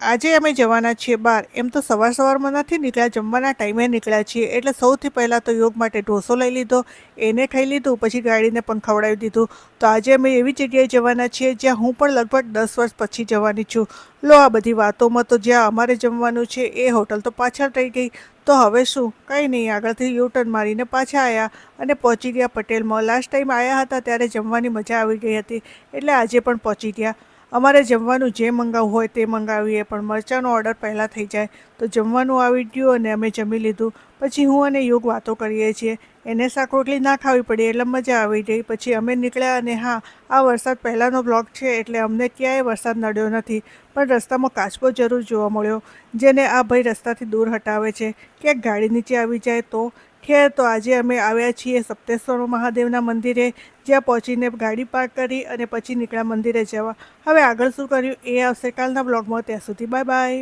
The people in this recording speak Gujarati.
આજે અમે જવાના છીએ બહાર. એમ તો સવારમાં નથી નીકળ્યા, જમવાના ટાઈમે નીકળ્યા છીએ. એટલે સૌથી પહેલાં તો યોગ માટે ઢોસો લઈ લીધો, એને ખાઈ લીધું, પછી ગાડીને પણ ખવડાવી દીધું. તો આજે અમે એવી જગ્યાએ જવાના છીએ જ્યાં હું પણ લગભગ 10 વર્ષ પછી જવાની છું. લો, આ બધી વાતોમાં તો જ્યાં અમારે જમવાનું છે એ હોટલ તો પાછળ રહી ગઈ. તો હવે શું? કંઈ નહીં, આગળથી યુ-ટર્ન મારીને પાછા આવ્યા અને પહોંચી ગયા પટેલમાં. લાસ્ટ ટાઈમ આવ્યા હતા ત્યારે જમવાની મજા આવી ગઈ હતી, એટલે આજે પણ પહોંચી ગયા. અમારે જમવાનું જે મંગાવવું હોય તે મંગાવીએ, પણ મરચાંનો ઓર્ડર પહેલાં થઈ જાય. તો જમવાનું આવી ગયું અને અમે જમી લીધું. પછી હું અને યુગ વાતો કરીએ છીએ. એને શાક રોટલી ના ખાવી પડી એટલે મજા આવી ગઈ. પછી અમે નીકળ્યા અને હા, આ વરસાદ પહેલાંનો બ્લોગ છે એટલે અમને ક્યાંય વરસાદ નડ્યો નથી. પણ રસ્તામાં કાચબો જરૂર જોવા મળ્યો, જેને આ ભાઈ રસ્તાથી દૂર હટાવે છે. ક્યાંક ગાડી નીચે આવી જાય તો. ખેર, તો આજે અમે આવ્યા છીએ સપ્તેશ્વર મહાદેવના મંદિરે, જ્યાં પહોંચીને ગાડી પાર્ક કરી અને પછી નીકળ્યા મંદિરે જવા. હવે આગળ શું કર્યું એ આવશે કાલના બ્લોગમાં. ત્યાં સુધી બાય બાય.